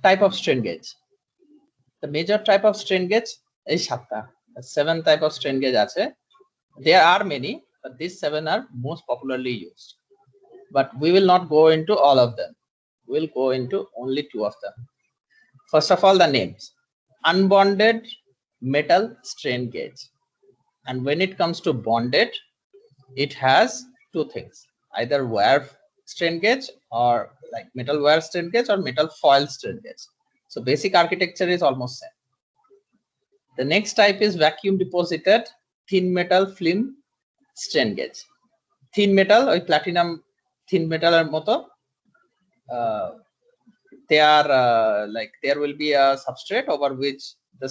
type of strain gauge. The major type of strain gauge is 7 type of strain gauge আছে. There are many, but these 7 are most popularly used. But we will not go into all of them. We'll go into only 2 of them. First of all, the names. Unbonded metal strain gauge. And when it comes to bonded, it has 2 things, either wire strain gauge or like metal wire strain gauge or metal foil strain gauge. So basic architecture is almost same. The next type is vacuum deposited thin metal film strain gauge. Thin metal or platinum thin metal or moto, they are like there will be a substrate over which the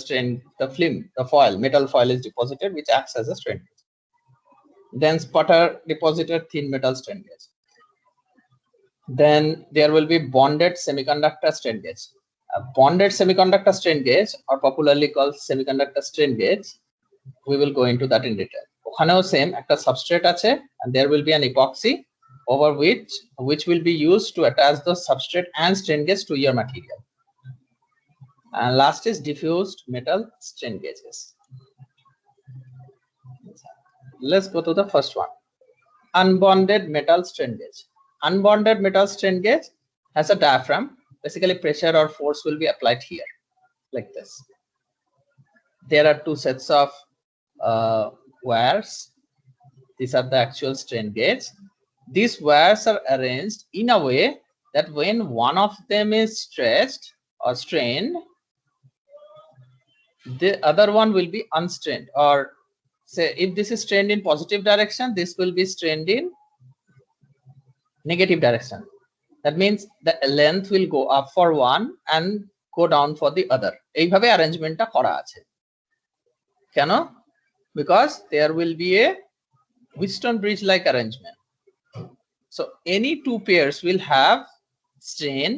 film, the foil, metal foil is deposited, which acts as a strain gauge. Then sputter deposited thin metal strain gauge. Then there will be bonded semiconductor strain gauge. A bonded semiconductor strain gauge, or popularly called semiconductor strain gauge, we will go into that in detail. ওখানেও same একটা substrate আছে, and there will be an epoxy over which will be used to attach the substrate and strain gauge to your material. And last is diffused metal strain gauges. Let's go to the first one. Unbonded metal strain gauge. Unbonded metal strain gauge has a diaphragm. Basically, pressure or force will be applied here, like this. There are 2 sets of wires. These are the actual strain gauge. These wires are arranged in a way that when one of them is stretched or strained, the other one will be unstrained. Or say if this is strained in positive direction, this will be strained in negative direction. That means the length will go up for one and go down for the other. এইভাবে arrangementটা করা আছে। কেন? Because there will be a Wheatstone bridge like arrangement. So any 2 pairs will have strain,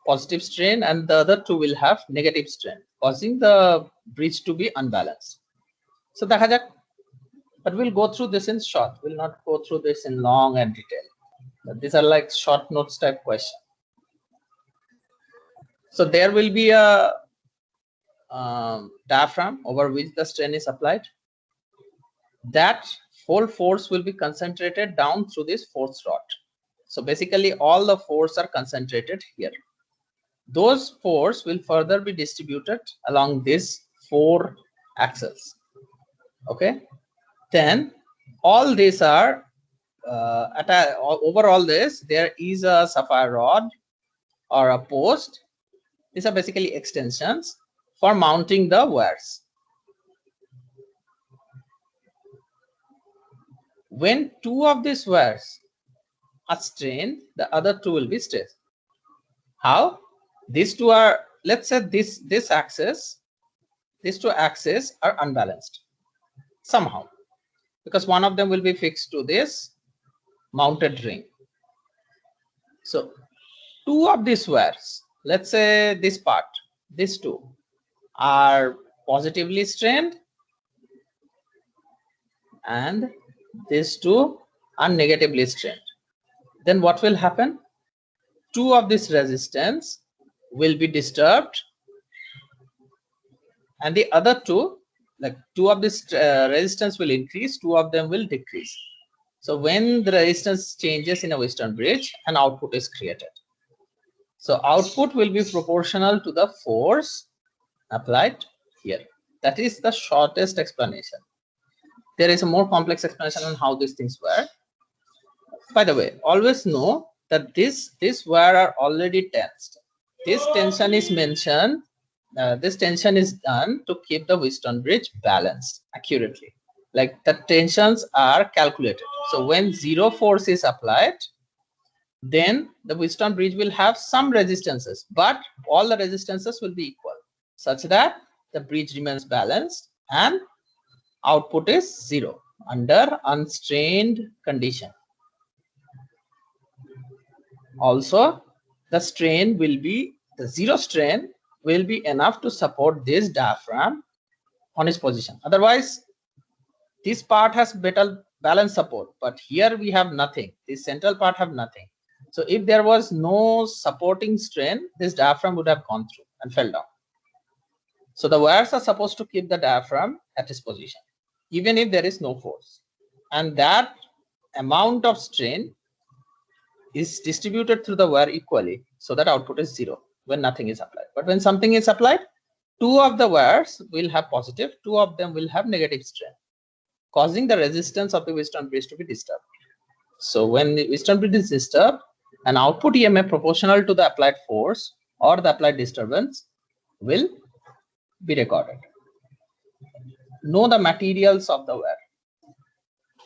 positive strain, and the other 2 will have negative strain, causing the bridge to be unbalanced. So দেখা যাক, but we'll go through this in short. We'll not go through this in long and detail. But these are like short notes type questions. So there will be a diaphragm over which the strain is applied. That whole force will be concentrated down through this force rod. So basically all the force are concentrated here. Those force will further be distributed along these 4 axes. Okay, then all these are over all this there is a sapphire rod or a post. These are basically extensions for mounting the wires. When 2 of these wires are strained, the other 2 will be stretched. How? These 2 are, let's say this axis, these 2 axes are unbalanced somehow, because one of them will be fixed to this mounted ring. So 2 of these wires, let's say this part, these 2 are positively strained and these 2 are negatively strained. Then what will happen? 2 of this resistance will be disturbed and the other 2, like 2 of this resistance will increase, 2 of them will decrease. So when the resistance changes in a Wheatstone bridge, an output is created. So output will be proportional to the force applied here. That is the shortest explanation. There is a more complex explanation on how these things work. By the way, always know that this wire are already tensed. This tension is mentioned. This tension is done to keep the Wheatstone bridge balanced accurately. Like the tensions are calculated. So when 0 force is applied, then the Wheatstone bridge will have some resistances, but all the resistances will be equal, such that the bridge remains balanced and output is 0 under unstrained condition. Also, the strain will be, the 0 strain will be enough to support this diaphragm on its position. Otherwise, this part has better balance support, but here we have nothing. This central part have nothing. So if there was no supporting strain, this diaphragm would have gone through and fell down. So the wires are supposed to keep the diaphragm at its position, even if there is no force. And that amount of strain is distributed through the wire equally, so that output is 0 when nothing is applied. But when something is applied, 2 of the wires will have positive, 2 of them will have negative strain, causing the resistance of the Wheatstone bridge to be disturbed. So when the Wheatstone bridge is disturbed, an output EMF proportional to the applied force or the applied disturbance will be recorded. Know the materials of the wire: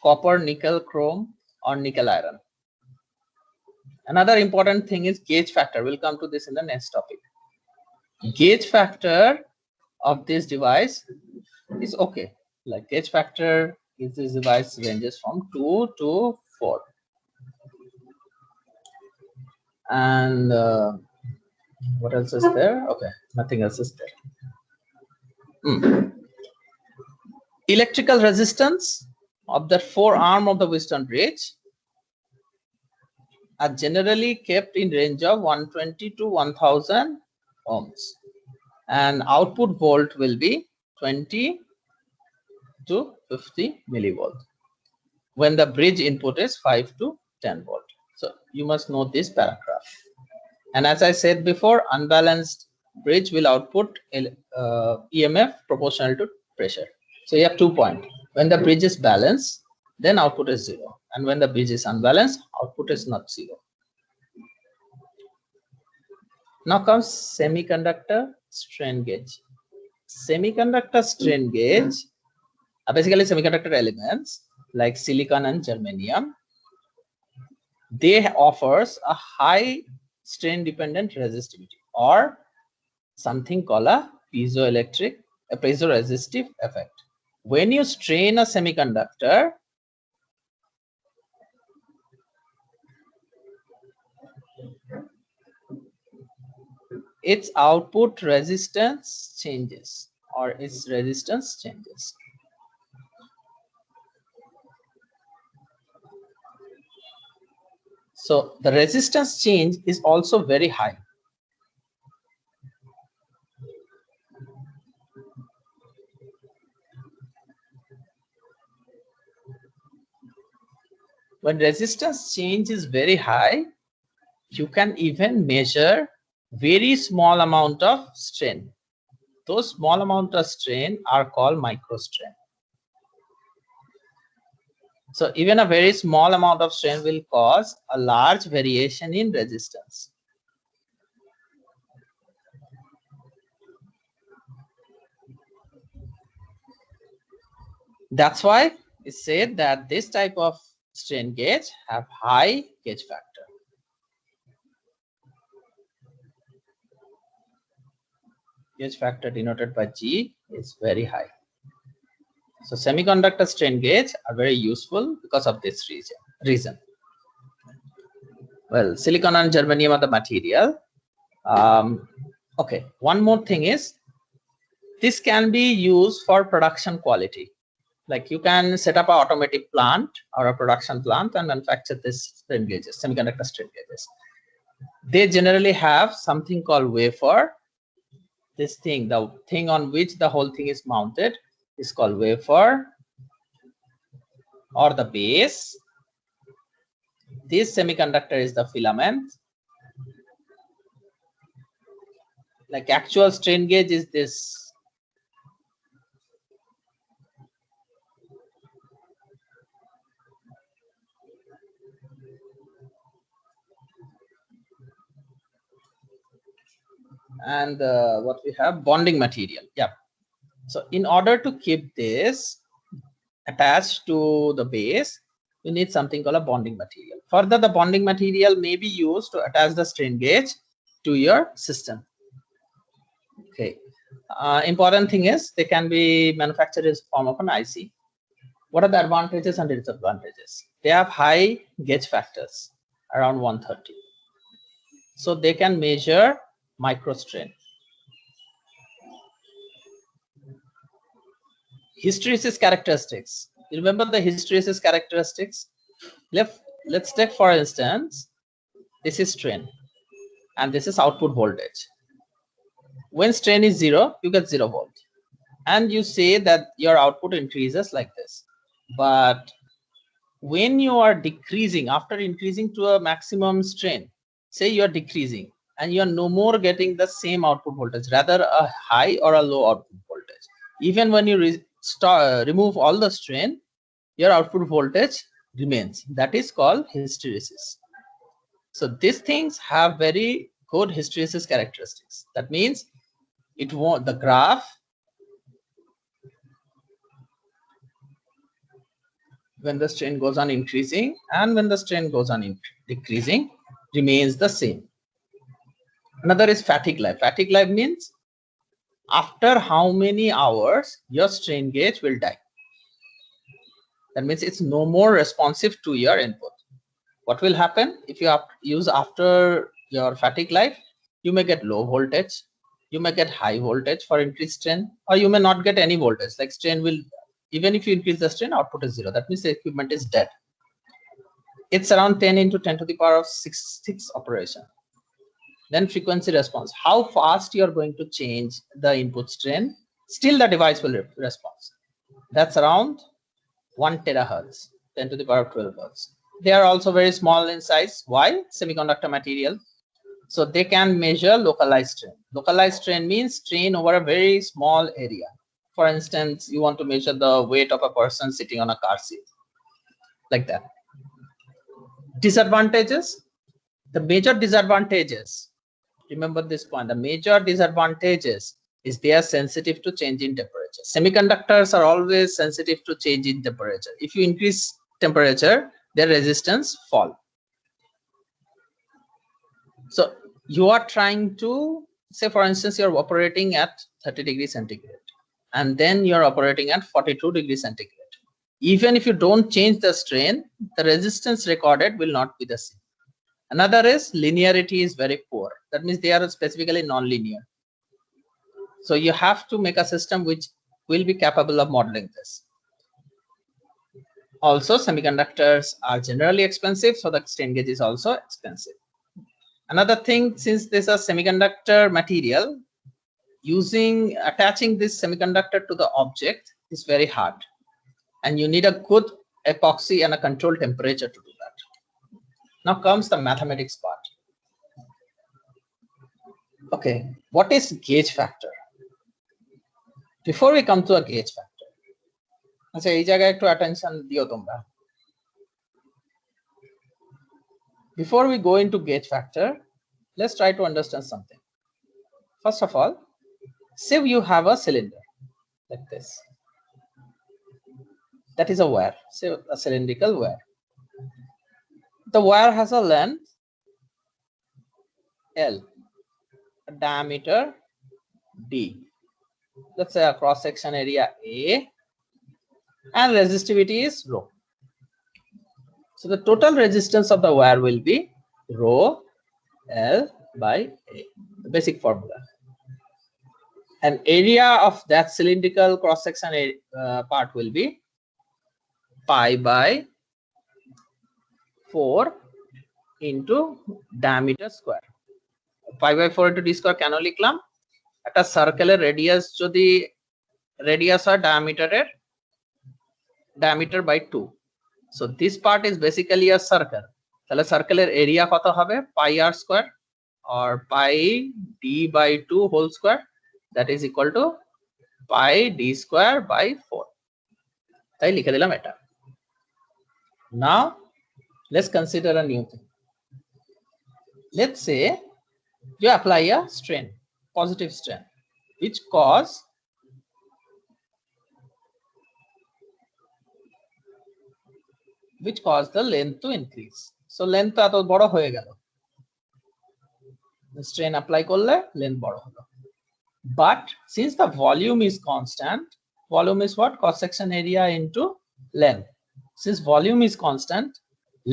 copper, nickel, chrome, or nickel iron. Another important thing is gauge factor. We'll come to this in the next topic. Gauge factor of this device is okay. Like gauge factor is this device ranges from 2 to 4. And what else is there? Okay, nothing else is there. Electrical resistance of the forearm of the Wheatstone bridge are generally kept in range of 120 to 1000 ohms, and output volt will be 20 to 50 millivolt when the bridge input is 5 to 10 volt. So you must know this paragraph. And as I said before, unbalanced bridge will output EMF proportional to pressure. So you have 2 points. When the bridge is balanced, then output is 0. And when the bridge is unbalanced, output is not 0. Now comes semiconductor strain gauge. Semiconductor strain gauge are basically semiconductor elements like silicon and germanium. They offers a high strain dependent resistivity, or something called a piezoresistive effect. When you strain a semiconductor, its output resistance changes, or its resistance changes. So the resistance change is also very high. When resistance change is very high, you can even measure very small amount of strain. Those small amount of strain are called microstrain. So even a very small amount of strain will cause a large variation in resistance. That's why it's said that this type of strain gauge have high gauge factor. Gauge factor denoted by G is very high. So semiconductor strain gauge are very useful because of this reason. Well, silicon and germanium are the material. Okay, one more thing is, this can be used for production quality. Like you can set up an automatic plant or a production plant and manufacture this strain gauges, semiconductor strain gauges. They generally have something called wafer. This thing, the thing on which the whole thing is mounted, is called wafer or the base. This semiconductor is the filament. Like actual strain gauge is this. And what we have, bonding material. Yeah. So in order to keep this attached to the base, you need something called a bonding material. Further, the bonding material may be used to attach the strain gauge to your system. Okay. Important thing is they can be manufactured as form of an IC. What are the advantages and disadvantages? They have high gauge factors, around 130. So they can measure microstrain. Hysteresis characteristics. You remember the hysteresis characteristics? Let's take for instance This is strain, and this is output voltage. When strain is 0, you get 0 volt, and you say that your output increases like this. But when you are decreasing, after increasing to a maximum strain, say you are decreasing and you are no more getting the same output voltage, rather a high or a low output voltage. Even when you remove all the strain, your output voltage remains. That is called hysteresis. So these things have very good hysteresis characteristics. That means it won't, the graph, when the strain goes on increasing and when the strain goes on decreasing, remains the same. Another is fatigue life. Fatigue life means after how many hours your strain gauge will die. That means it's no more responsive to your input. What will happen if you use after your fatigue life? You may get low voltage, you may get high voltage for increased strain, or you may not get any voltage. Like strain will, even if you increase the strain, output is 0. That means the equipment is dead. It's around 10 into 10 to the power of 6 operation. Then frequency response, how fast you are going to change the input strain, still the device will respond. That's around 1 terahertz, 10 to the power of 12 hertz. They are also very small in size. Why? Semiconductor material. So they can measure localized strain. Localized strain means strain over a very small area. For instance, you want to measure the weight of a person sitting on a car seat, like that. Disadvantages, the major disadvantages, remember this point, the major disadvantages is they are sensitive to change in temperature. Semiconductors are always sensitive to change in temperature. If you increase temperature, their resistance fall. So you are trying to, say for instance, you're operating at 30 degrees centigrade and then you're operating at 42 degrees centigrade. Even if you don't change the strain, the resistance recorded will not be the same. Another is linearity is very poor. That means they are specifically non-linear. So you have to make a system which will be capable of modeling this. Also, semiconductors are generally expensive, so the strain gauge is also expensive. Another thing, since this is a semiconductor material, attaching this semiconductor to the object is very hard, and you need a good epoxy and a controlled temperature to do that. Now comes the mathematics part. Okay, what is gauge factor? Before we come to a gauge factor, আচ্ছা এই জায়গায় একটু attention দিও তোমরা. Before we go into gauge factor, let's try to understand something. First of all, say you have a cylinder like this. That is a wire, say a cylindrical wire. The wire has a length L, a diameter D. Let's say a cross section area A, and resistivity is rho. So the total resistance of the wire will be rho L by A, the basic formula. And area of that cylindrical cross section part will be pi by 4 into diameter square. Pi by 4 into d square কেন লিখলাম? একটা সার্কেলের radius যদি radius হয় diameter by 2. So this part is basically a circle. তাহলে সার্কেলের area কত হবে? pi r square or pi d by 2 whole square, that is equal to pi d square by 4. তাই লিখে দিলাম এটা. Now let's consider a new thing. Let's say you apply a strain, positive strain, which cause the length to increase. So length এত বড় হয়ে গেল, strain apply করলে length বড় হলো. But since the volume is constant, volume is what? Cross section area into length. Since volume is constant,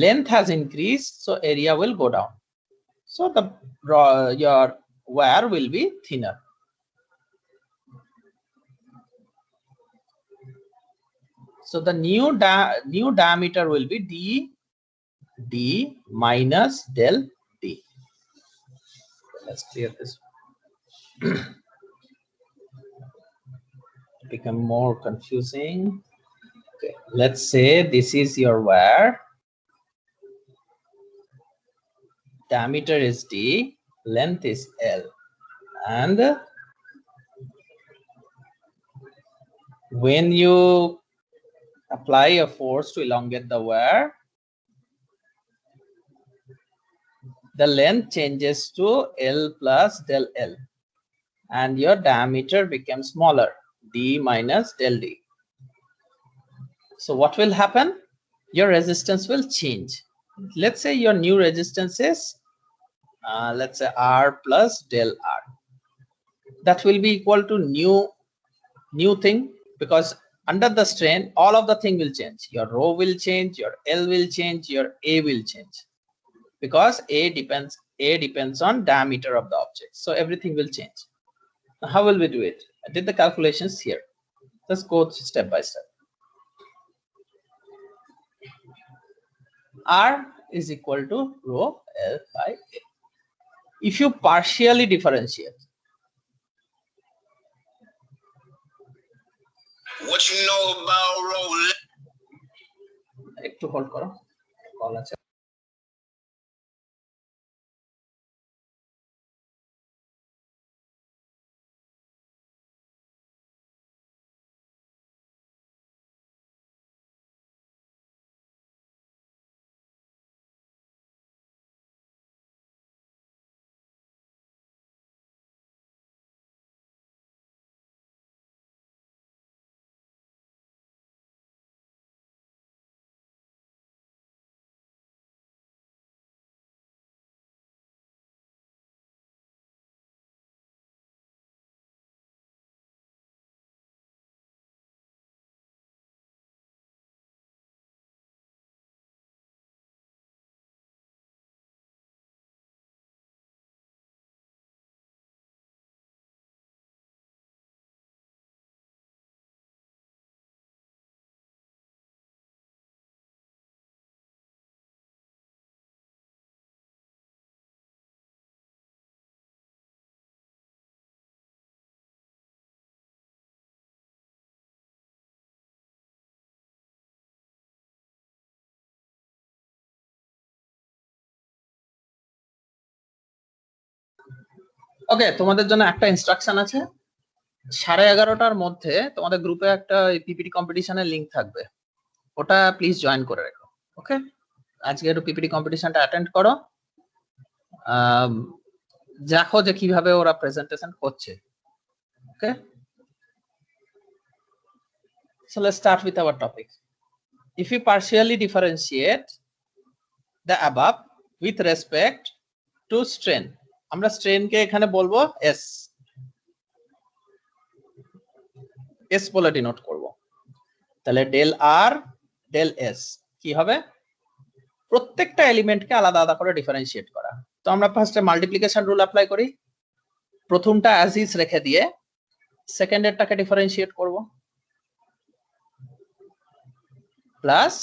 length has increased, so area will go down. So your wire will be thinner. So the new diameter will be d minus del d. Let's clear this. Become more confusing. Okay, let's say this is your wire. Diameter is D, length is L, and when you apply a force to elongate the wire, the length changes to L plus del L, and your diameter becomes smaller, D minus del D. So what will happen? Your resistance will change. Let's say your new resistance is, let's say R plus del R. That will be equal to new thing, because under the strain, all of the thing will change. Your rho will change, your L will change, your A will change, because A depends on diameter of the object. So everything will change. Now, how will we do it? I did the calculations here. Let's go step by step. R is equal to rho L by A. If you partially differentiate, what you know about rho? একটু hold করো, call আছে। ওকে, তোমাদের জন্য একটা instruction আছে। 11:30টার মধ্যে তোমাদের গ্রুপে একটা পিপিটি কম্পিটিশনের লিংক থাকবে, ওটা প্লিজ জয়েন করে রেখো। ওকে, আজকে একটু পিপিটি কম্পিটিশনটা অ্যাটেন্ড করো, দেখো যে কিভাবে ওরা প্রেজেন্টেশন করছে। ওকে, so let's start with our topic. If we partially differentiate the above with respect to strain, আমরা strain কে এখানে বলবো S, S বলে ডিনোট করব। তাহলে ডেল আর ডেল এস কি হবে? প্রত্যেকটা এলিমেন্টকে আলাদা আলাদা করে ডিফারেন্সিয়েট করা। তো আমরা ফার্স্টে মাল্টিপ্লিকেশন রুল অ্যাপ্লাই করি, প্রথমটা অ্যাজ ইজ রেখে দিয়ে সেকেন্ডেরটাকে ডিফারেন্সিয়েট করব, প্লাস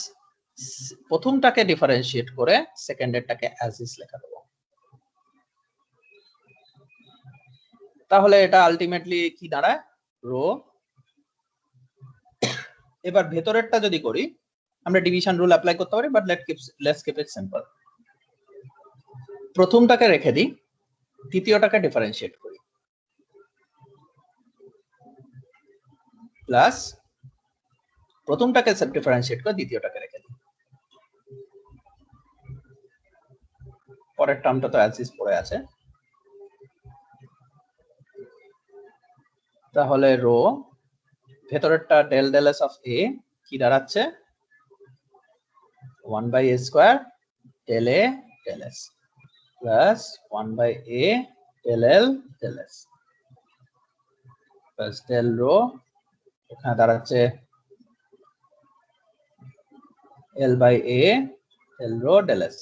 প্রথমটাকে ডিফারেন্সিয়েট করে সেকেন্ডেরটাকে অ্যাজ ইজ লেখা দেব। তাহলে এটা আলটিমেটলি কি দাঁড়ায়? রো। এবার ভেতরেরটা যদি করি, আমরা ডিভিশন রুল অ্যাপ্লাই করতে পারি, but let's keep it simple. প্রথমটাকে রেখে দিই, দ্বিতীয়টাকে ডিফারেন্সিয়েট করি, প্লাস প্রথমটাকে ডিফারেন্সিয়েট করে দ্বিতীয়টাকে রেখে দিই। পরের টার্মটা তো অ্যাজ ইজ পড়ে আছে। তাহলে রো ভেতরেরটা del del s of a কি দাঁড়াচ্ছে? 1/a square del a del s plus 1/a del l del s plus del rho, এখানে দাঁড়াচ্ছে L/a del rho del s.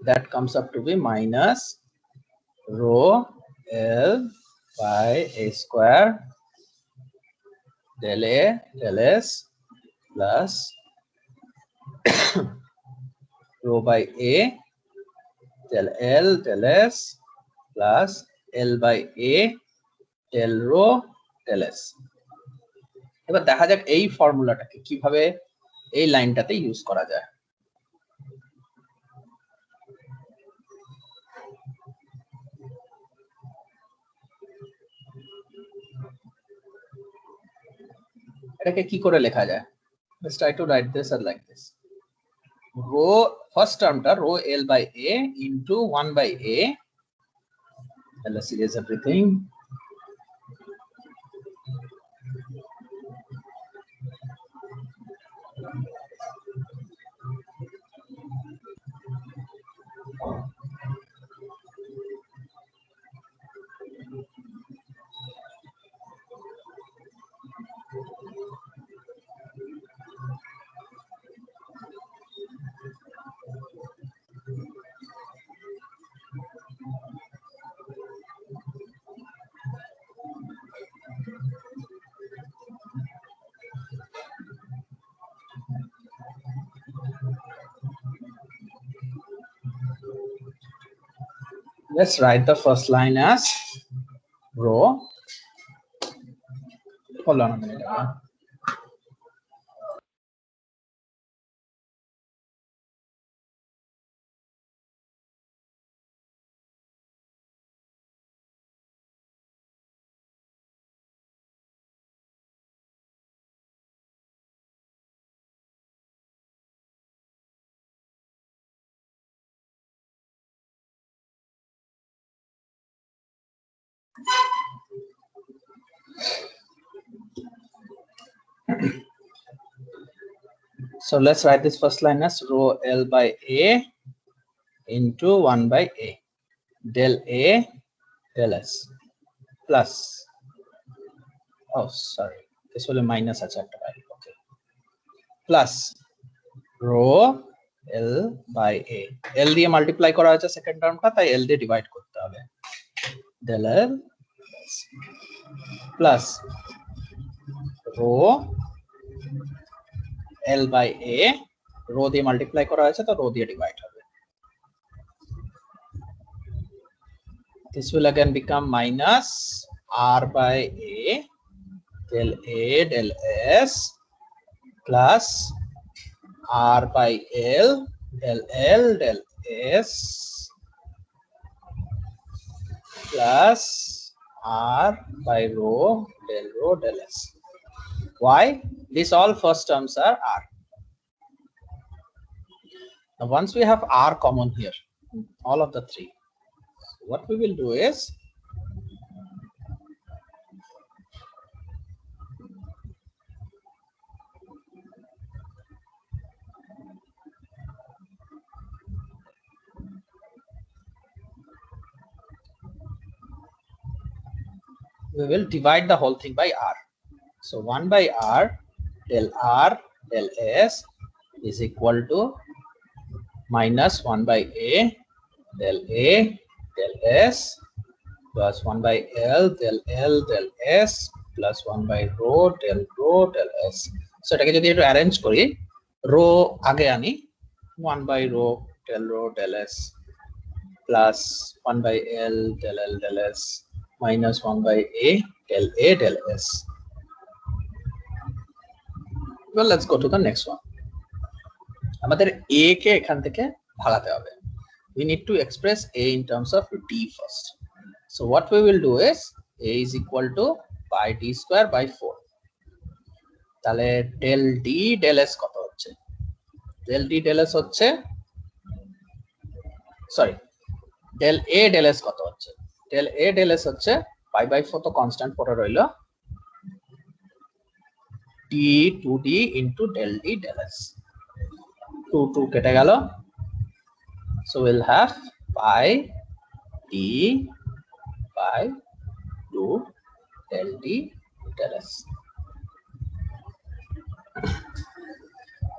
That comes up to be minus rho L by a square del a del s plus rho by a del L del s plus L by A del rho del S. এবার দেখা যাক এই ফর্মুলাটাকে কিভাবে এই লাইনটাতে use করা যায়। এটাকে কি করে লেখা যায়? Let's try to write this as like this. Rho first termটা rho L by A into 1 by A. And let's erase everything. Let's write the first line as rho. Hold on a minute. So let's write this first line as rho L by A into 1 by A del A del S plus, oh sorry, this will be minus such a value, okay, plus rho L by A, L দিয়ে multiply করা হয়েছে second টার্মটা, তাই L দিয়ে divide করতে হবে, del L plus rho L by A, rho দিয়ে multiply করা হয়েছে তো rho দিয়ে ডিভাইড হবে, this will again become minus R by A del S plus R by L del S plus R by rho del S. Why? These all first terms are R. Now once we have R common here, all of the three, what we will do is we will divide the whole thing by R. So 1 by R del S is equal to minus 1 by A del S plus 1 by L del S plus 1 by rho del S. So এটাকে যদি একটু arrange করি, rho আগে আনি, 1 by rho del S plus 1 by L del S minus 1 by A del S. Well, let's go to the next one. আমাদের A কে এখান থেকে ভাগাতে হবে. We need to express A in terms of D first. So what we will do is A is equal to pi D square by 4. তাহলে del D del S কত হচ্ছে? Del D del S হচ্ছে, sorry, del A del S কত হচ্ছে? Del A del S হচ্ছে pi by 4 তো constant পড়ে রইলো, d 2d into del D del S. 2 কেটে গেল, so we'll have pi d by 2 del D del S.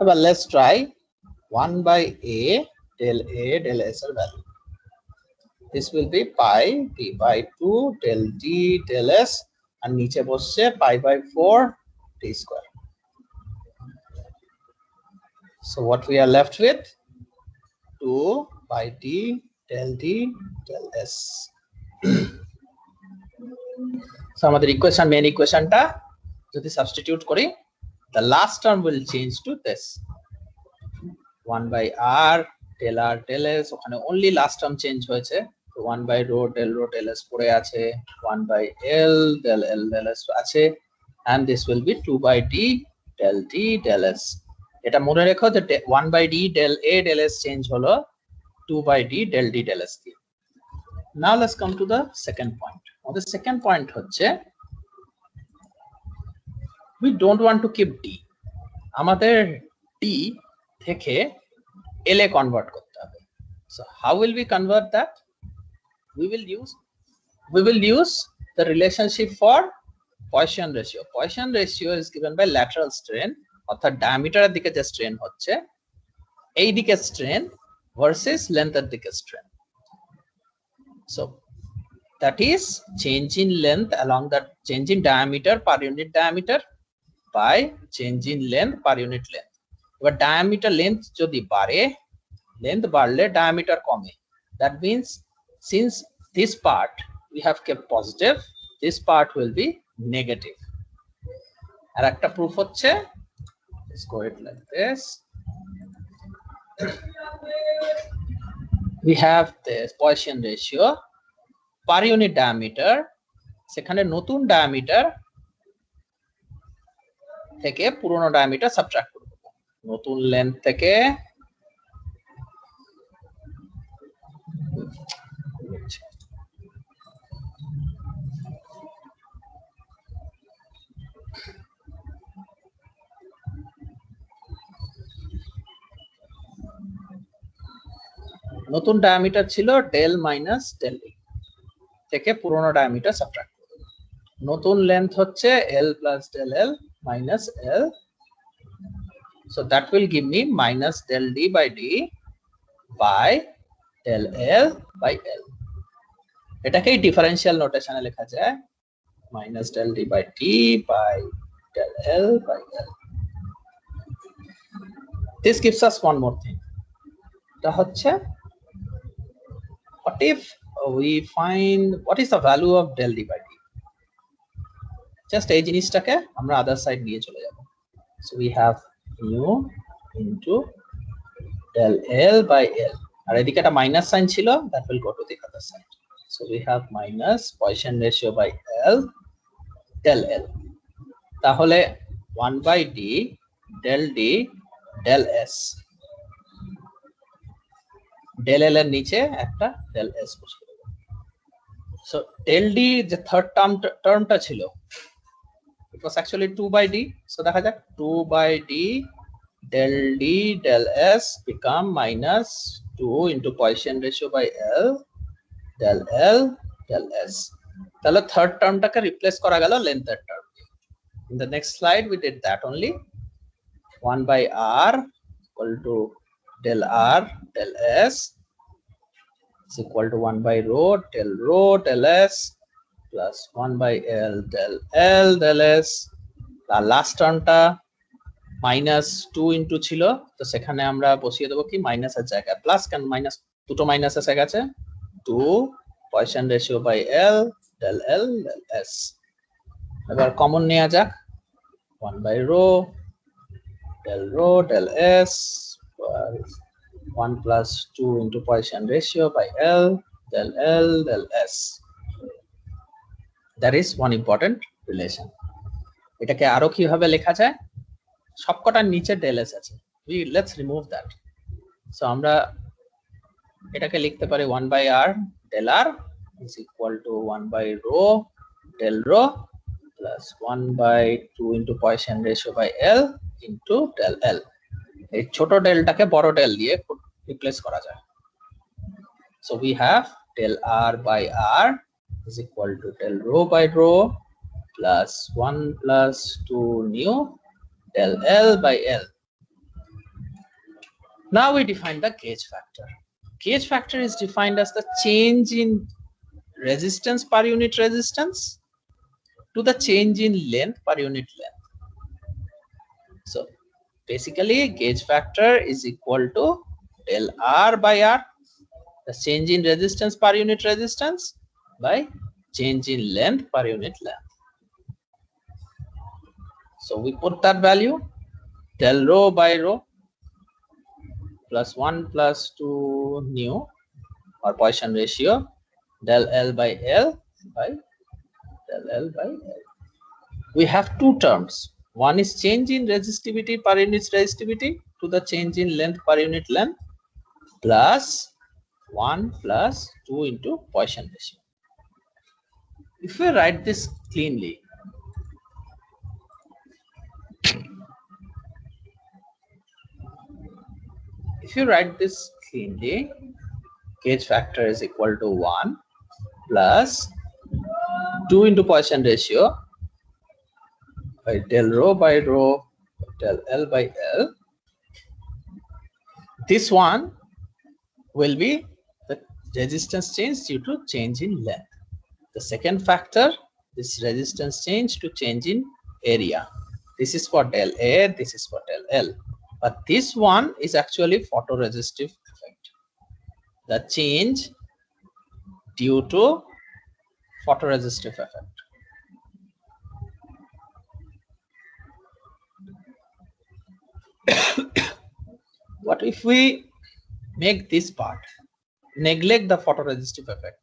But let's try 1 by A del S value. This will be pi d by 2 del D del S, and niche বসছে pi by 4 d square. So what we are left with, 2 by D del S. So আমাদের equation main ইকুয়েশনটা যদি substitute করি, the last term will change to this 1 by r del s, ওখানে only last term change হয়েছে, 1 by rho del s পড়ে আছে, 1 by l del s আছে, and this will be 2 by d del s. এটা মনে রেখো যে 1 by d del a del s change হলো 2 by d del s দিয়ে। Now let's come to the second point. The second point হচ্ছে we don't want to keep d, আমাদের d থেকে l এ convert করতে হবে। So how will we convert that? We will use the relationship for Poisson ratio. Poisson ratio is given by lateral strain, অর্থাৎ ডায়ামিটারের দিকে যে strain হচ্ছে এই দিকে স্ট্রেন versus লেন্থের দিকে strain. So that is change in length along the change in diameter per unit diameter by change in length per unit length. এবার diameter length যদি বাড়ে, length বাড়লে diameter কমে, that means since this part we have kept positive, this part will be negative. আর একটা proof হচ্ছে, let's go it like this, we have this Poisson ratio per unit diameter, সেখানে নতুন diameter থেকে পুরনো diameter subtract করব, নতুন length থেকে নতুন ডায়ামিটার ছিল ডেল মাইনাস ডেল এ, থেকে পুরনো ডায়ামিটার সাবট্রাক্ট করব, নতুন লেন্থ হচ্ছে l plus del l minus l, so that will give me minus del d by d by del l by l. এটাকেই ডিফারেন্সিয়াল নোটেশনে লেখা যায় minus del d by d by del l by l. This gives us one more thing, এটা হচ্ছে what if we find what is the value of del d by d, just এই জিনিসটাকে আমরা other side নিয়ে চলে যাব। So we have mu into del l by l, আর এদিকে একটা মাইনাস সাইন ছিল, that will go to the other side. So we have minus Poisson ratio by l del l, তাহলে 1 by d del s, del l এর নিচে একটা del s বসিয়ে দেব। So del d যে third টার্মটা ছিল, it was actually 2 by d, so দেখা যাক 2 by d del s become minus 2 into Poisson ratio by l del s, তাহলে third টার্মটাকে replace করা গেল লেন্থের টার্ম দিয়ে। In the next slide we did that only, 1 by r equal to del r del s is equal to 1 by rho del s plus 1 by l del s, আর last টার্মটা minus 2 into ছিল, তো সেখানে আমরা বসিয়ে দেব কি মাইনাসের জায়গায় প্লাস, কেন মাইনাস দুটো মাইনাস এসে গেছে, 2 Poisson ratio by l del s। এবার কমন নেওয়া যাক, 1 by rho del s 1 plus 2 into Poisson ratio by l del s. That is one important relation. এটাকে আরো কিভাবে লেখা যায়, সবকটার নিচে del s আছে, let's remove that. So আমরা এটাকে লিখতে পারি 1 by r del r is equal to 1 by rho del rho plus 1 by 2 into Poisson ratio by l into del l. এই ছোট ডেলটাকে বড় ডেল দিয়ে রিপ্লেস করা যায়। So we have del r by r is equal to del rho by rho plus 1 plus 2 nu del l by l. Now we define the gauge factor. Gauge factor is defined as the change in resistance per unit resistance to the change in length per unit length. So basically gauge factor is equal to del r by r, the change in resistance per unit resistance, by change in length per unit length. So we put that value del rho by rho plus 1 plus 2 nu or Poisson ratio del L by L by del L by L. We have two terms. One is change in resistivity per unit resistivity to the change in length per unit length plus 1 plus 2 into Poisson ratio. If we write this cleanly, gauge factor is equal to 1 plus 2 into Poisson ratio by del rho by rho del L by L. This one will be the resistance change due to change in length. The second factor, this resistance change to change in area. This is for del A, this is for del L. But this one is actually photoresistive effect. The change due to photoresistive effect. What if we make this part neglect the photoresistive effect?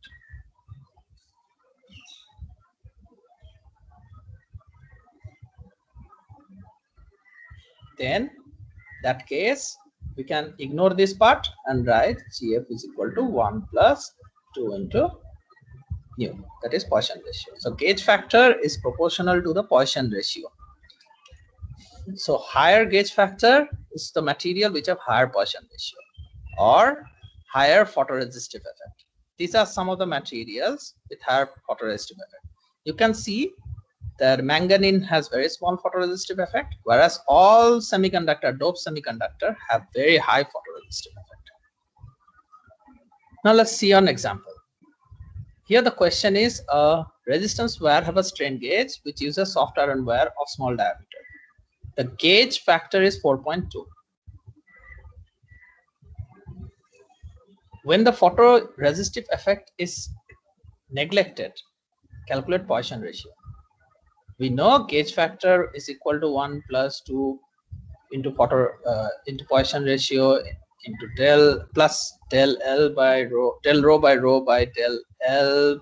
Then that case we can ignore this part and write GF is equal to 1 plus 2 into nu, that is Poisson ratio. So gauge factor is proportional to the Poisson ratio. So higher gauge factor is the material which have higher Poisson ratio or higher photoresistive effect. These are some of the materials with higher photoresistive effect. You can see that manganese has very small photoresistive effect, whereas all dope semiconductor have very high photoresistive effect. Now let's see an example. Here the question is a resistance wire have a strain gauge which uses soft iron wire of small diameter. The gauge factor is 4.2. When the photoresistive effect is neglected, calculate Poisson ratio. We know gauge factor is equal to 1 plus 2 into Poisson ratio into del plus del L by rho, del rho by rho by del L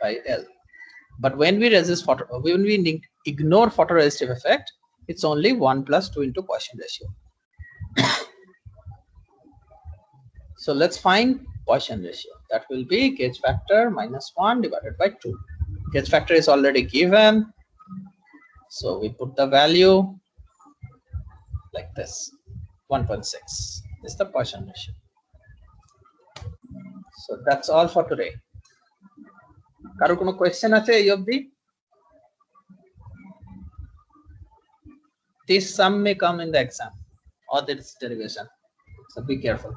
by L. But when we ignore photoresistive effect, it's only 1 plus 2 into Poisson ratio. So let's find Poisson ratio. That will be gauge factor minus 1 divided by 2. Gauge factor is already given. So we put the value like this, 1.6 is the Poisson ratio. So that's all for today. কারো কোনো question আছে এই অবধি? This sum may come in the exam or this derivation, so be careful.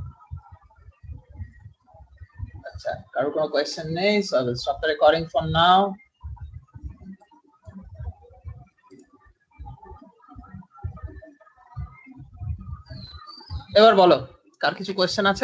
আচ্ছা, কারো কোনো question নেই, so I will stop the recording for now. এবার বলো, কার কিছু কোয়েশ্চেন আছে?